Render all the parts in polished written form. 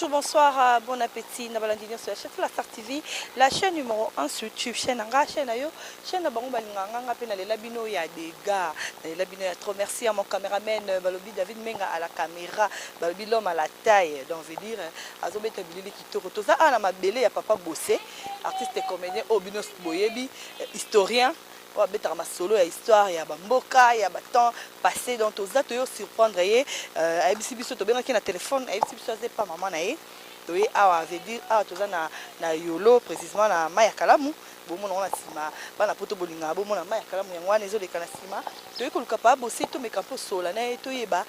Bonjour, bonsoir, bon appétit. Nabalandini sur la chaîne la Star TV, la chaîne numéro 1 sur YouTube. Chaîne Anga, chaîne Ayo, chaîne Bango Balinganga, Pena les Labino, il y a des gars. Les Labino, trop merci à mon caméraman Balobi David Menga à la caméra, Balobi l'homme à la taille. Donc, je veux dire, Azobé Tabili qui tourne tout ça. Ah, ma belle, il y a papa Bossé, artiste et comédien, Obinos Boyebi, historien. On va ma solo ya histoire ya bamboka ya batemps passé donc aux dates yo surprendre ye abisi biso to benga ki na téléphone abisi biso aze pas maman na ye to ye awa veut dire awa toza na yolo précisément na maya kalamu bomona wana sima bana poto bolinga bomona maya kalamu yango wana ezoleka na sima to ye koluka pa bosser to meka po sola na ye to yeba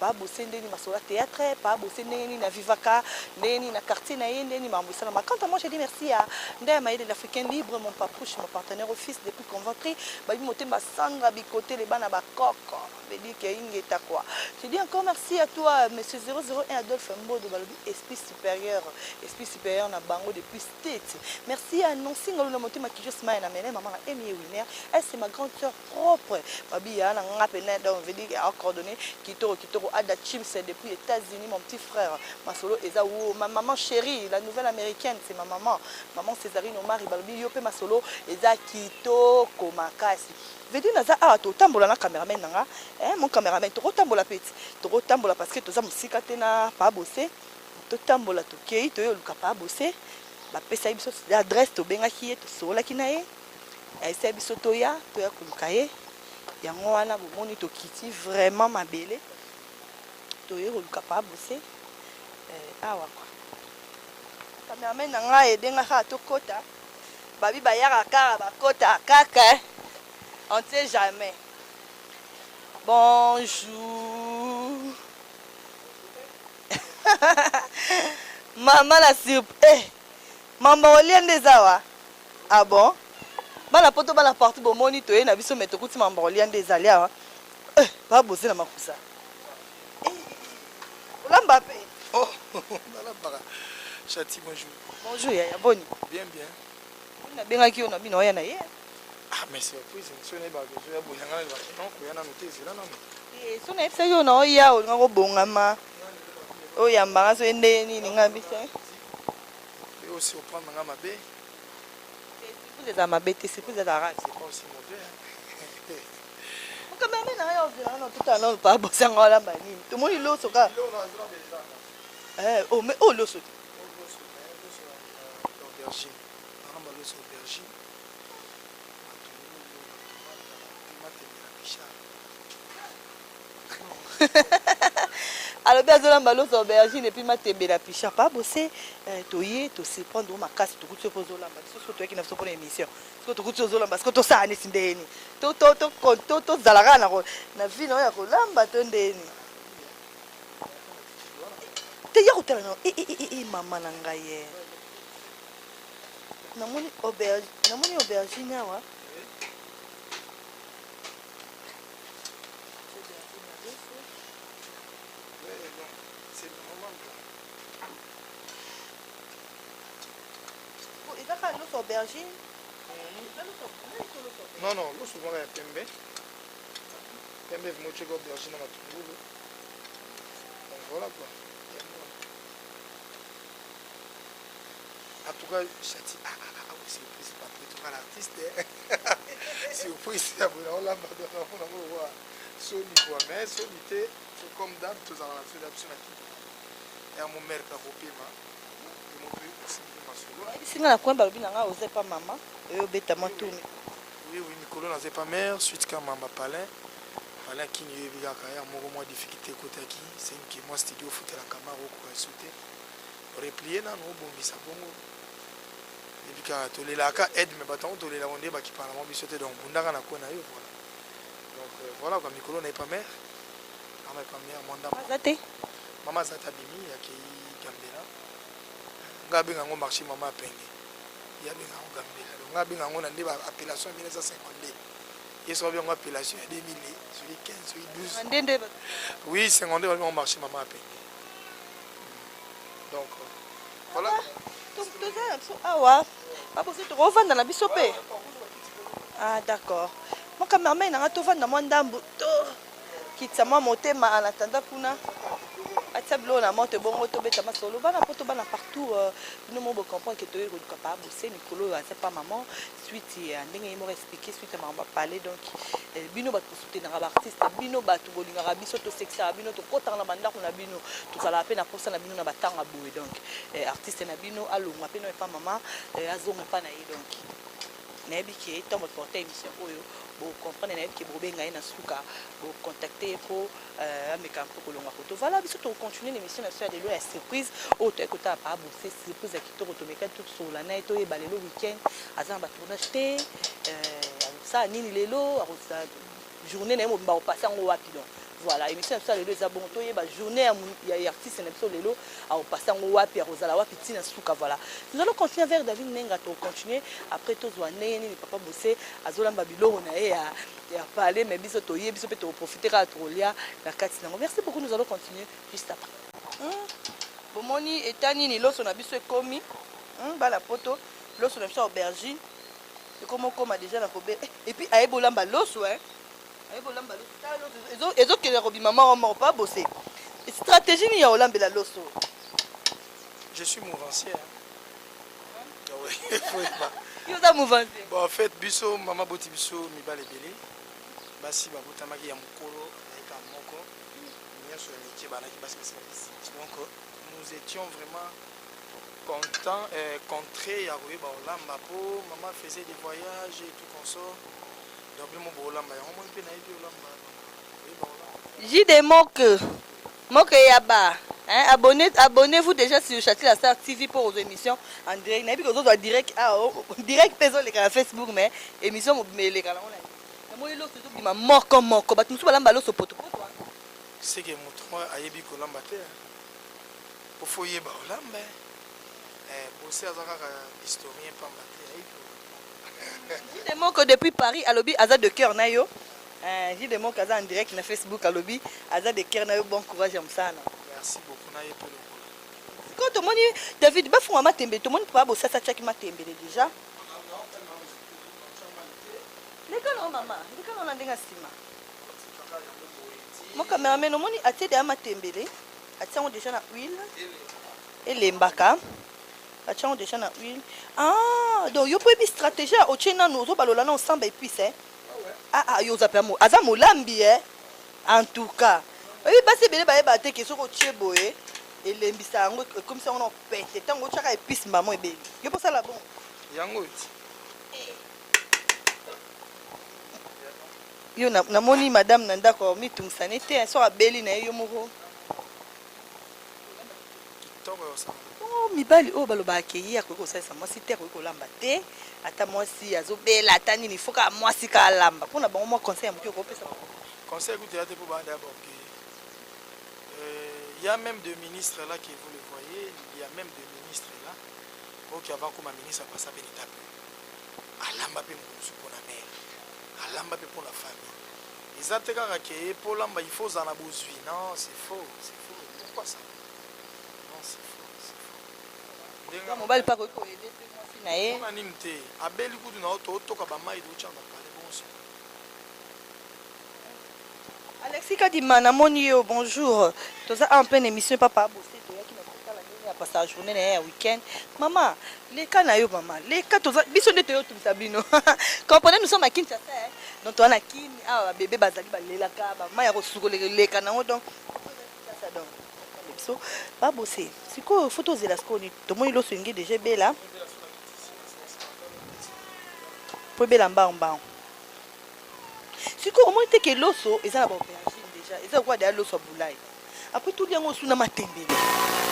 pa bosser ndeni masola théâtre pa bosser ndeni na vivaka ndeni na quartier na ye ndeni mambusana ma quand moi j'ai dit merci à Ndaya Maïde l'Africain libre mon papouche mon partenaire office depuis conventry babi motema sandra bikote les bana bakoko veut dire que ingeta quoi je dis encore merci à toi monsieur 001 Adolphe Mbodo balobi esprit supérieur na bango depuis state merci à Nancy ngolo na motema kijo smile na mene maman Emi Winner elle c'est ma grande sœur propre babi ya na ngapena donc veut dire à coordonner kitoro ada chims depuis États-Unis mon petit frère ma solo eza ou ma maman chérie la nouvelle américaine c'est ma maman Césarine Omar balobi yo pe ma solo eza kitoko makasi veut dire naza a to tambola na cameraman nanga mon cameraman to tambola petit to tambola parce que toza musika tena pa bosser to tambola to kei to yo luka pa bosser ba pesa biso l'adresse to benga ki to sola ki na ye esa biso to ya kuluka ye yango wana bomoni to kiti vraiment mabele to yo luka pa bosser awa quoi cameraman nanga edenga ka to kota babi bayaka kaka bakota kaka on ne sait jamais. Bonjour. Maman la surprise. Maman olien des awa. Ah bon? Bala poto bala partout bon monito et na biso meto kuti maman olien des alia. Pas bosser na makusa. Olamba pe. Oh, Malabara. Chati, bonjour. Bonjour, ya boni. Bien. Na benga ki ona bino ya na ye. Ah, mais c'est plus c'est une bague. Je vais bouger dans le non, il y en a noté, c'est là non. So na epsa yo na oya o ngako bongama. Oya mbanga so ende ni nga bisa. Et aussi on prend ma bé. Vous êtes à ma bête, c'est vous êtes à rate. C'est pas aussi mauvais. Quand même na yo vient non tout à l'heure pas bosser ngola bani. Tout le monde il l'oso ka. Oh mais oh l'oso. Aubergine. On a l'oso aubergine. Alors bien zola mbaloso aubergine et puis ma tebela picha pas bosser toyer to se prendre ma casse to kutso pozola ba so to ekina so pour émission so to kutso zola parce que to sa ni sindeni to zalaka na vie na ya kolamba to ndeni te ya kutela no mama na ngaye namoni aubergine awa aubergine. Non, l'eau souvent est pembe. Pembe, vous montez l'aubergine à tout boulot. Donc voilà quoi. En tout cas, Chati, surprise, pas tout cas l'artiste. Surprise, on l'a voir. Soni quoi, mais Soni, c'est comme d'hab, tous en la fédération. Et à mon mère qui a copié, singa na kwamba lobi nanga oze pas maman et obeta matuni oui Nicolas n'azait pas mère suite quand mama palin qui n'y avait pas carrière moi difficulté côté qui c'est que moi studio foutre la caméra au sauter replier na no bombisa bongo et puis quand to la ka aide mais baton to la onde ba qui parle moi bisote donc bundanga na kona yo voilà donc voilà comme Nicolas n'est pas mère maman pas mère monda maman zata bimi ya ki gambela ngabe ngango marché maman penge ya benga ngambela donc ngabe ngango na ndeba appellation 1950 yeso bien appellation 2000 sur 15 sur 12 ndende oui 50 on marché maman penge donc voilà tout ça awa papa c'est trop vendre na biso pe ah d'accord mon cameraman na to vendre moi ndambu to kitsa moi motema en attendant kuna ça bilo na monte bon to beta masolo bana poto bana partout nous mo comprendre que tu es capable c'est Nicolo c'est pas maman suite ndenge mo expliquer suite maman parler donc bino ba soutenir artiste bino ba to bolinga biso to sexa bino to kota na banda ko na bino to sala pe na posa na bino na batanga boye donc artiste na bino alonga pe no pas maman azonga pa na ye donc nayebi ke tant votre porter émission oyo bo comprendre nayebi ke bobenga ina suka bo contacter pour ameka pour kolonga photo voilà biso to continuer l'émission na soir de la surprise o to ekota pa bo c'est surprise à kitoko to meka tout sur la night to e balelo week-end azan ba tournage te ça nini lelo a journée na mo ba passer en wapi donc voilà émission na soir de les abon to e ba journée ya artiste na biso lelo a passer en wapi a rozala wapi tina suka voilà nous allons continuer vers David Nenga to continuer après to zo neni papa bosser azolamba biloko na e ya parler mais biso to ye biso peut profiter à trolia la kati nango merci beaucoup nous allons continuer juste après bomoni etani ni loso na biso ekomi bala poto loso na biso aubergine et comment a déjà la robé et puis aebolamba loso aebolamba loso ezo que robi maman mort pas bosser stratégie ni ya olambela loso je suis mouvancier bon en fait biso mama boti biso mibale belé basi babotamaki ya mokolo ayeka moko nyonso ya métier banaki basi service donc nous étions vraiment contents contrés ya koyeba olamba po maman faisait des voyages et tout consort donc bimo bolamba yango moi mpe nayebi olamba koyeba olamba JD Moke Yaba. Abonnez-vous déjà sur Château la Star TV pour aux émissions en direct. N'a pas que direct direct peso les canaux Facebook mais émission mais les canaux on a. Moi l'autre tout dit ma mort comme mort comme tu me souviens l'emballage au poteau. C'est que mon trois ayebi ko lamba te. Au foyer ba lamba. Bosser azaka historien pas maté. Dis des mots que depuis Paris à lobby Azad de cœur na yo. J'ai des mots en direct na Facebook à lobby Azad de cœur na yo bon courage comme ça. Merci beaucoup na yepo. Quand tout le monde David ba fuma matembe tout le monde pas bosser ça chaki matembe déjà. Les gars maman, les gars on a denga sima. Mon caméraman omoni atede ama tembele. Atiango déjà na huile. Et lembaka. Atiango déjà na huile. Ah, donc yo peut bi stratégie au chena nous zo balola na ensemble et puis c'est. Ah yo zape mo. Aza molambi en tout cas. Oui basi bele ba eba te ke soko tie boye. Et lembisa ngo comme ça on en pète. Tango chaka épice maman ebeli. Yo pour ça la bon. Yango. Yo na moni madame nanda ko mitumsane te so abeli na yo moko. Oh mibali o baloba akei akoko sasa mwasi te ko lamba te ata mwasi azobela ata nini foka mwasi ka lamba pona bango mo conseil moko ko pesa conseil que tu as pour banda d'abord il y a même deux ministres là qui vous le voyez il y a même deux ministres là qui avant comme ministre pas ça benita alamba pe musu pona mère alamba pe pour la famille ils ont teka que pour lamba il faut zana bozui non c'est faux pourquoi ça non c'est faux denga mobile pas ko aider mwasi na ye on anime te abeli kudu na auto to ka ba mai do changa parler bon c'est Alexis Kadimana monio bonjour toza en pleine émission papa bosser to yaki na kala nini ya passer journée na week-end maman les cas na yo maman les cas toza biso nde to yo tumisa bino comprenez nous sommes à Kinshasa donc on a kin ah bébé bazali balelaka ba maya ko suko les cas na donc ça donc so ba bosser siko photo zela skoni to moi lo swingi déjà bela po bela mbamba siko au moins te que loso eza ba aubergine déjà eza quoi de loso boulay après tout liango suna matembele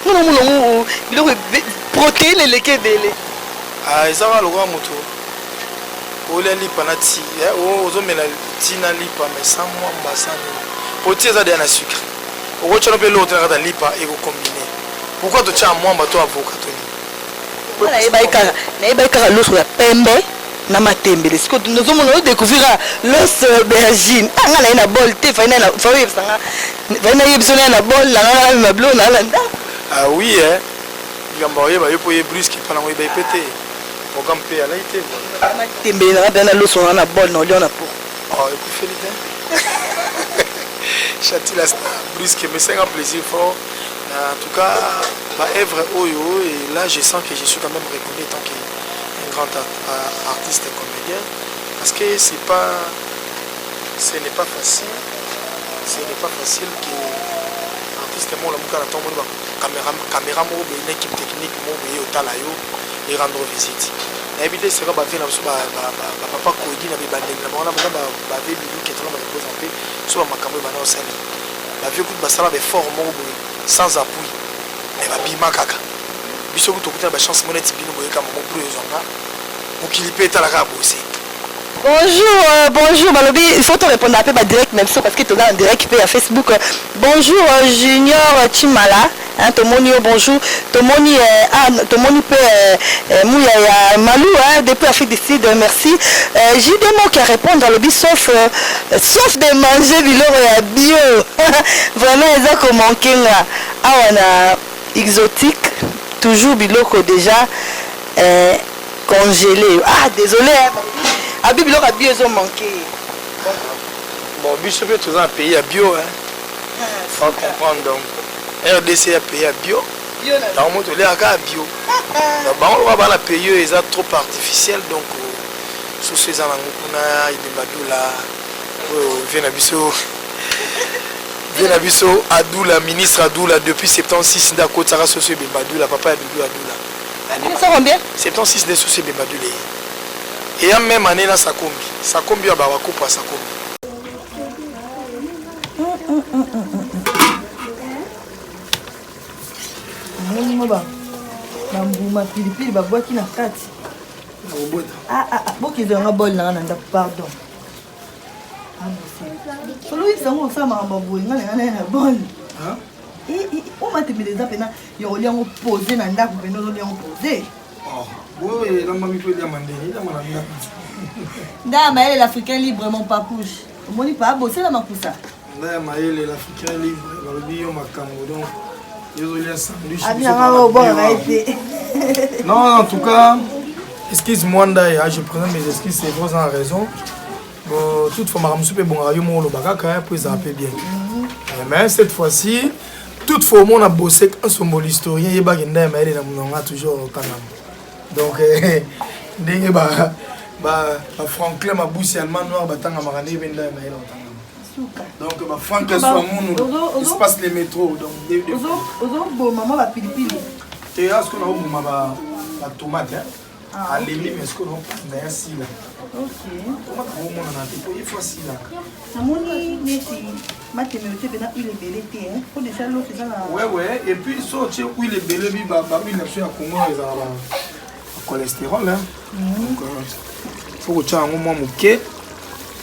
non mulongo biloko protéine leke bele ah eza wa lokwa moto olia lipa na ti ozomela tina lipa mais sans moi mbasani poti eza de na sucre okochona pe l'autre na lipa et combiner pourquoi tu tiens moi bato avocat toni na eba loso ya pembe na matembele siko nous allons découvrir l'os aubergine anga na ina bol te fa ina fa oui sanga va na yebisona na bol la na blo na landa ah oui yamba yeba yepo ye brusque pa na yeba ipete programme pe ala ite matembele na loso na bol na liona pour oh écoute Félix Château la Star brusque mais c'est un plaisir fort En tout cas, ma œuvre Oyo, et là je sens que je suis quand même reconnu en tant qu'un grand artiste et comédien. Parce que ce n'est pas facile. Ce n'est pas facile que artiste moi la muka na tombo ba caméra mo be une équipe technique mo be au talayo et rendre visite. Na éviter c'est ba vient na papa Kodi na bibandeng na mona ba be bilu qui est là ba représenter sur makambo ba na osali. La vie coup ba sala be fort mo sans appui. Mais ba bima kaka. Biso ku tokuta ba chance monete bino boye kama mo plus zonga. Mo kilipeta la ka bosser. Bonjour, Malobi, il faut te répondre un peu direct même ça parce que tu es en direct à Facebook. Bonjour Junior Chimala, hein, Tomoni bonjour, Tomoni peut Mouya Malou, hein, depuis Afrique du Sud, merci. J'ai des mots qui répondent dans le bis sauf de manger bilor bio. Vraiment ils ont comme manqué là. Ah on a exotique, toujours biloko déjà congelé. Ah désolé. Ah, bio ont manqué. Bon, bio, c'est toujours un pays à bio. Hein. Faut comprendre donc. RDC a payé à bio. Dans mon tour, à bio. On va avoir la payer, ils sont trop artificiels. Donc, sous ces années, il y a des badou là. Viens Adoula, ministre Adoula, depuis 76, il y a des Sara Soso Bembadou, la papa Adoula. Ça va bien 76 des soucis Bembadou. Et en même année, là, Sakombi, à Bawakou, pas Sakombi. Bambuma pilipili babwaki na kati. Bokezanga bol na nanda pardon. Solo isango sama maboy ngana na bol. On m'a tebele za pena yo liango poser na ndako pena zo liango poser. Oui, la mamie peut dire mandéni, la mamie. Dama elle l'Africain libre mon papouche. Moni pas bosser la makusa. Dama elle l'Africain libre, le bio makambo donc. Désolé sandwich. Non, en tout cas, excuse-moi Ndaya, je présente mes excuses, c'est vous en raison. Bon, toute fois madame super bon ayo mo lo bakaka pour ça peut bien. Mais cette fois-ci, toutefois on a bossé un symbole historien et bagenda mais elle na toujours quand même. Donc ndenge Franklin Mabousi allemand noir batanga marane benda mais elle donc Franklin soit mon il se passe les métros donc bon maman va pilipili et est-ce qu'on a eu la tomate à l'émi mais est-ce qu'on a derrière si là OK tomate au monde na te il faut si là namoni neti matemelite bena huile belé té hein faut déjà l'eau c'est ça ouais et puis so tu huile belé bi ba huile na Congo ils ont cholestérol hein donc faut que tu aies un moment moqué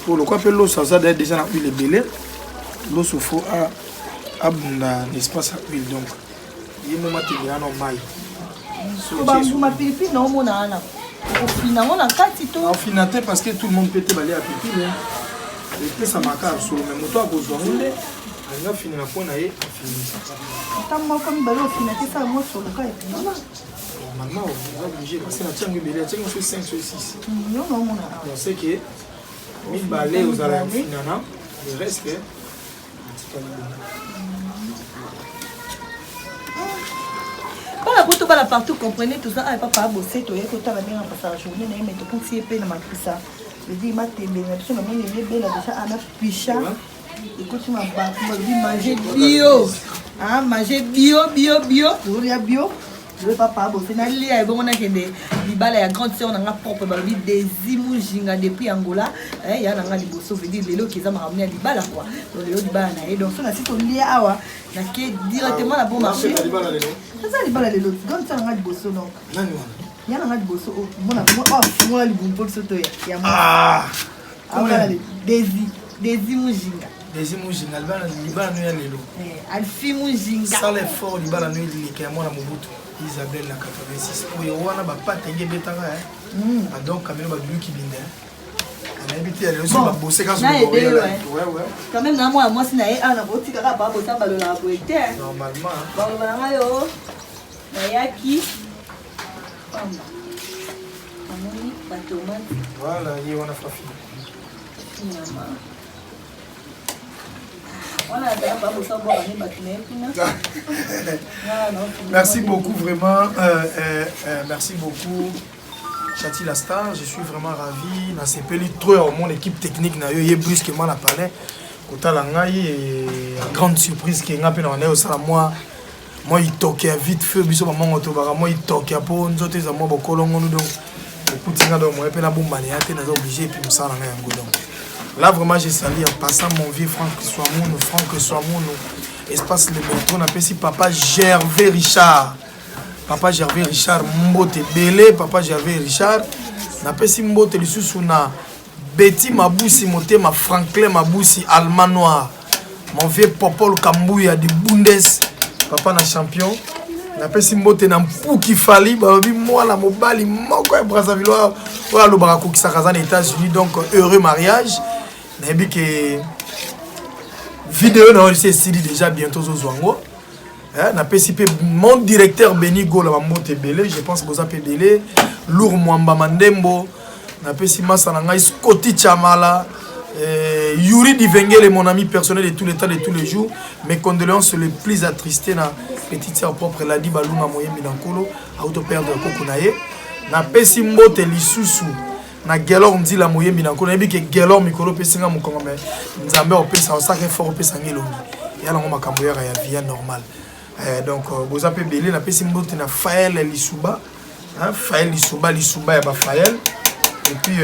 pour le quoi peut l'eau ça doit déjà dans huile belé l'eau se faut à bunda l'espace à huile donc il y a un moment tu viens en maille so ma pipi non mon ana au final on a kati to au final parce que tout le monde peut te balayer à pipi hein et puis ça marque sur le même toi à cause de on a fini la point fini tant moi comme balo au final ça moi sur le cas et puis maintenant on va obliger parce que la tienne belé tienne sur 5 sur 6 non mon ana on sait que 1000 balais aux alentours finana le reste Voilà, pour tout la partout, comprenez tout ça. Ah, papa, bosser, tu es côté la bien en passant la journée, mais tu peux aussi payer dans ma tout ça. Je dis, ma t'es bien, parce que maman est bien là déjà, on a picha. Écoute, tu m'as battu, je dis manger bio, ah manger bio. Tu veux bio? Je veux papa bosser. Nali a bon on a que des libala ya grande sœur on a propre balobi des imujinga depuis Angola. Eh ya nanga liboso veut dire lelo qui za ma ramener libala quoi. Donc lelo libala na et donc ça c'est ton lia awa na ke directement la bon marché. Ça libala lelo. Grande sœur nanga liboso non. Nani wana? Ya nanga liboso oh moi libumpo soto ya. Ah. Voilà des imujinga. Des imujinga libala no ya lelo. Alfi mujinga. Ça l'effort libala no il est moi na Mobutu. Isabelle na 86 oyo wana bapate nge betanga donc kamelo babilu kibinde on a habité aller aussi bosser quand sur le ouais quand même na moi si na ana botika ka ba bota balola la boité normalement balola yo na yaki pamba amoni ba tomate voilà yi wana fafi Merci beaucoup, vraiment. Merci beaucoup, Chati la star. Je suis vraiment ravi. Dans ces pays, trop mon équipe technique, il y a brusquement la palais. Kota Langai et grande surprise qui est un peu dans le moi. Moi, il toque vite feu, biso maman otobara. Moi, il toque à peau. Nous autres, moi, beaucoup longs nous donc. Beaucoup de gens donc moi, puis la bombe manéate, nous obligés puis nous ça langai en godon. Là, vraiment, j'ai sali en passant mon vieux Franck Soamoun, espace le métro, on appelle ici Papa Gervais Richard. Papa Gervais Richard, Mbote Belé, Papa Gervais Richard. On appelle ici Mbote le sous-souna. Betty Maboussi, Motema Franklin Maboussi, Allemand Noir. Mon vieux Popol Kambouya de Bundes, Papa na champion. On appelle ici Mbote Nampou Kifali, Babi moi la mobali, Moko et Brazzaville, voilà le Barako qui s'arrase aux États-Unis, donc heureux mariage. Nabi que vidéo na aussi style déjà bientôt au Zwango. Na PCP mon directeur Beni Gola Mbote Belé, je pense que vous avez Belé, Lour Mwamba Mandembo, na PCP Massananga Scotty Chamala, Yuri Divengele, mon ami personnel de tous les temps de tous les jours. Mes condoléances les plus attristées na petite sœur propre Ladi Baluna Moye Minankolo, auto père de Kokunaye. Na PCP Mbote Lisusu. Na gelor ndi la moye minanko na que gelor mikolo pesinga mukongo mais nzambe opesa on sacré fort opesa ngelomi ya la ngoma kambo ya via normal donc boza pe belé na pesi mbote na Fael Lisuba hein Fael Lisuba ya ba Fael et puis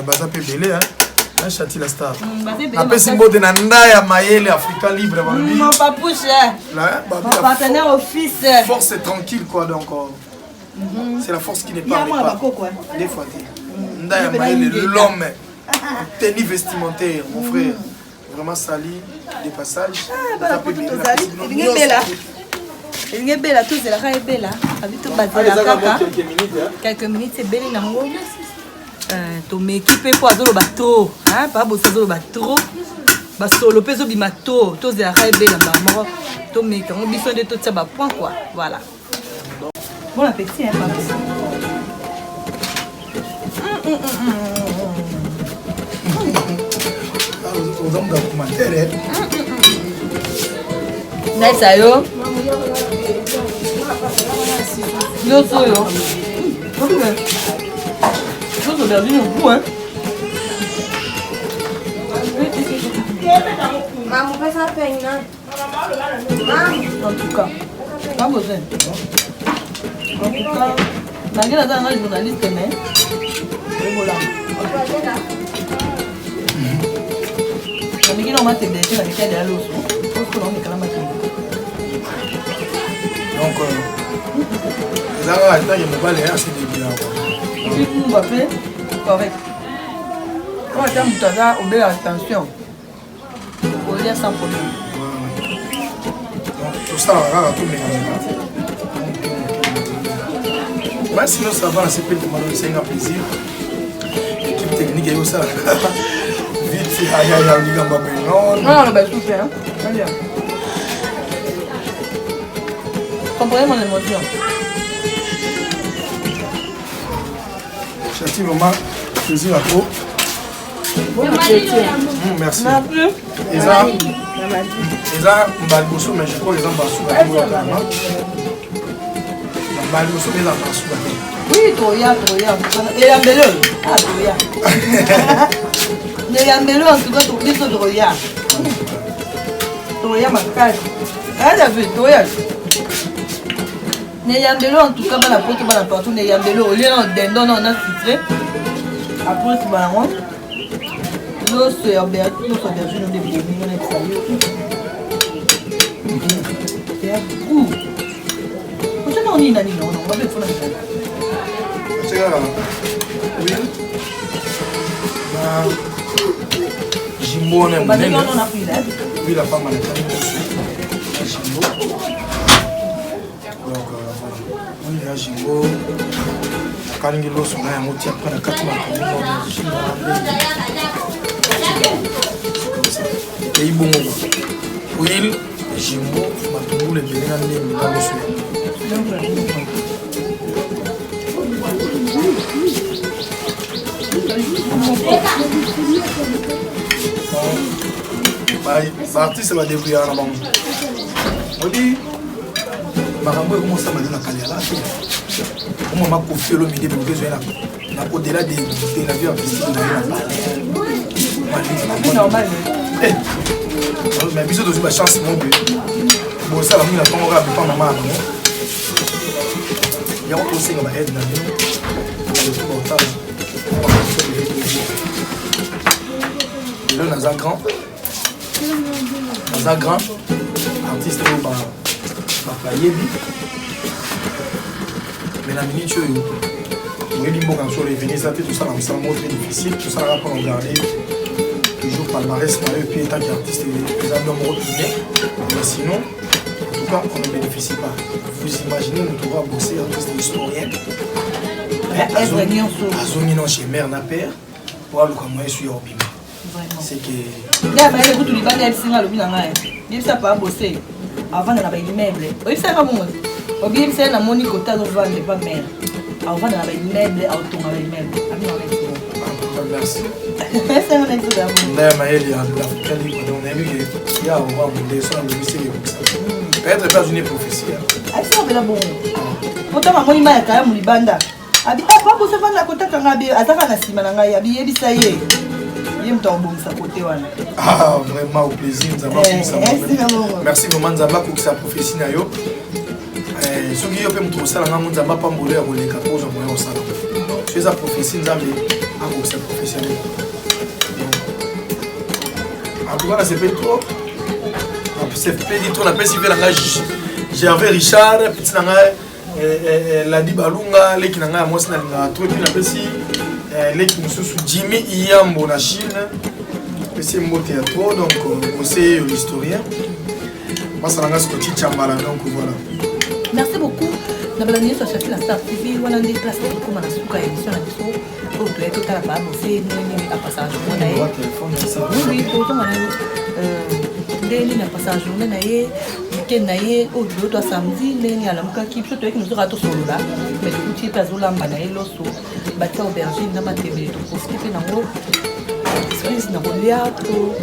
baza pe belé hein Chati la star na pesi mbote na Ndaya Mayele Africa Libre mon papouche là mon partenaire office force tranquille quoi donc c'est la force qui n'est pas des fois Ndaya Mayele, l'homme, tenue vestimentaire, mon frère, vraiment sali, des passages. Il est belle, tout c'est la raie belle. Quelques minutes, c'est belle. Tu m'équipes pour le bateau, hein, pas pour le bateau. Solo peso bimato, tout c'est la raie belle. Tu m'équipes, on a besoin de tout ça, point quoi. Voilà. Bon appétit, hein, papa. Nice yo. Yo soy yo. Yo soy berlin au bout hein. Maman, pas ça peine non. En tout cas, pas besoin. En tout cas, malgré la journaliste mais voilà. Donc, correct. Quand tu as obéi à l'attention, on l'a sans problème. Tout ça, tout mais sinon ça va, c'est peut-être un plaisir. L'équipe technique est ça. Vite, aïe, non, le bel souffle, hein. Comprenez mon émotion. Chati, maman, plaisir à vous. Merci. Et ça, Mbalboso, mais je crois qu'ils ont bassou. Mbalboso, mais ils ont bassou. Oui, Toya. Et la belle. Ah, Toya. Les Yambelo, en tout cas, tu dis Toya. Toya, ma cage. Elle a vu Toya. Les Yambelo, en tout cas, dans la porte, dans la partout, les Yambelo, au lieu d'un don, on a filtré. Après, c'est pas moi. L'eau, c'est aubergine, on est bien, on est salé. C'est un goût. Pourquoi on y a non, on va le faire. C'est là. Oui. Jimbo, on est monnaie. Oui, la femme, elle est Jimbo. Donc, on y a Jimbo. Quand il y a l'eau, on a un outil après la 4 mois. Et bon, huile, Jimbo, Matoubou, les bénéfices, les bénéfices. L'artiste va débrouiller en avant. On dit, Marambo comment ça m'a donné la carrière. Comment m'a confié le milieu de au-delà de la vie artistique de C'est normal. Mais bisous aussi ma chance mon Dieu. Bon ça la mine a pas maman. Il y a aussi une aide là. Le dans un grand artiste par Yebi. Mais la minute oui, les mots sur les Vénézuéliens, tout ça, c'est un mot très difficile. Tout ça, on va regarder toujours palmarès, et puis étant qu'artiste, les albums retournés. Mais sinon, en tout cas, on ne bénéficie pas. Vous imaginez, nous devons bosser artiste historien. Azonino chez Mère Naper, pour aller comme moi, je suis au Bima. C'est que. Là, il y a beaucoup de Libanais, ils sont là, ils ne savent pas bosser. Avant, on avait une meuble. Ils savent pas bon. Au bien, c'est la monique au tas de vendre, pas mère. Avant, on avait une meuble, auto, on avait une meuble. Merci. Merci, on a dit ça. On a vu qu'il y a un dessin de lycée de ça. Peut-être pas une prophétie. Ah, c'est vrai, bon. Pourtant, ma moni m'a quand même libanda. Abi, ah, pas pour se faire la côté quand Abi, à ta fin, la semaine, on a Abi, et ça y est. Il me tombe sa côté. Ah, vraiment au plaisir. Merci, maman Nzamba, pour sa prophétie. Ce qui est un peu ça, on n'a pas voulu les capos en moyen au salon. C'est sa prophétie, nous avons cette prophétie. En tout cas, c'est pas trop. C'est pas trop. On a pas suivi la Gervais Richard, petit la Dibalunga, les qui n'ont pas moi c'est la trop puis la petit les qui nous sont sous Jimmy Iyambo na Chine. C'est un mot théâtre donc c'est l'historien. Moi ça n'a ce petit chambala donc voilà. Merci beaucoup. Dans la nuit, ça cherche la Star TV. On a des places pour comment la souka émission la biso. Pour tout être à la base, c'est une passage. On a oui, pour tout on a des passage. On a week-end naie au dodo samedi, les à la muka qui surtout que nous sera tout solo là. Mais le petit plazo là mbanae loso. Bâti aubergine na matébé to profiter na mo. C'est na rolia to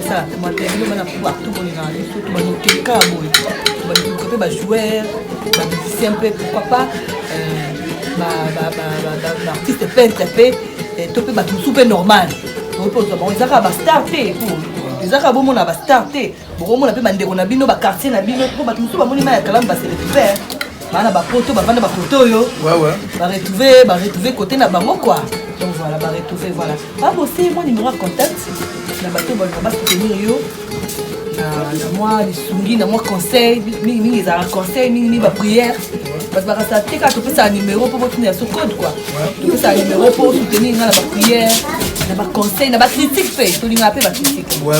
ça moi tellement na pouvoir tout bon dans les tout bon quelqu'un bon ba joueur ba musicien peu pourquoi pas artiste peintre et to pe ba tout super normal on peut bon ils a ba starter pour ils a bon na ba starter bon on a pe bande on a bino ba quartier na bino pour ba tout ba moni ma kala ba c'est le bana ba photo ba bana ba photo yo ouais ba retrouver côté na bango quoi. Donc voilà, bah retrouver voilà. Ah aussi mon numéro de contact. Na bateau bon va soutenir yo. Na moi les sungi na moi conseil, mingi za conseil, mingi ba prière. Parce que ça te ka to peut ça numéro pour votre sur code quoi. Tu peux ça numéro pour soutenir na ba prière, na ba conseil, na ba critique fait. Tu lui m'appelle ba critique. Ouais.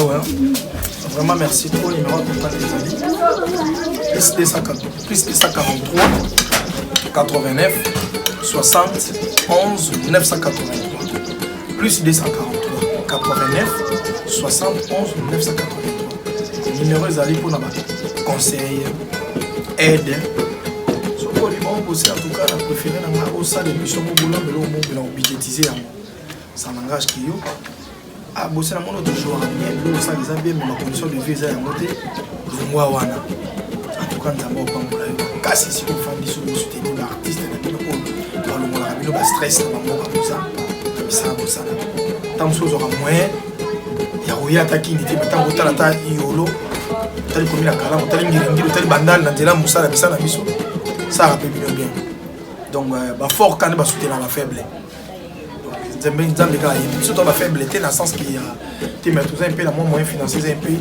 Vraiment merci trop numéro de contact les amis. Plus 243 89 60 11 983 plus 243 89 60 11 983 numéro ezali pour na conseil aide soko liban bosser en tout cas la préféré na nga au ça l'émission mobola belo mobola budgétiser ça n'engage que yo a bosser na mono toujours bien belo ça les a bien mais ma condition de vie est à monter longwa wana en tout cas nzamba opambola yo kasi si ofandi sur le soutenir l'artiste na bino le stress na bango comme ça ça tant chose aura moyen ya oya attaquer unité tant que tala ta yolo tali comme la kala tali ngiringi tali bandal na tela musala bisana biso ça rappelle bien donc ba fort quand ba soutenir la faible donc zembe nzambe ka yi surtout ba faible était dans le sens qu'il y a te mettre tout un peu la moyen financier un peu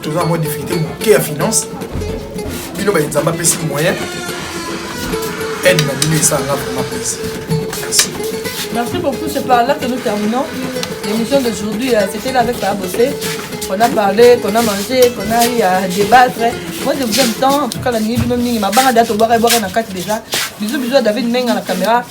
tout ça moins difficulté qui a finance bino ba nzamba pesi moyen aide na bino ça là vraiment plaisir. Merci beaucoup, c'est par là que nous terminons l'émission d'aujourd'hui. C'était là avec Papa Bossé. On a parlé, qu'on a mangé, qu'on a eu à débattre. Moi je vous aime tant, en tout cas la nuit, ma banque a boire dans 4 déjà. Bisous à David Meng à la caméra.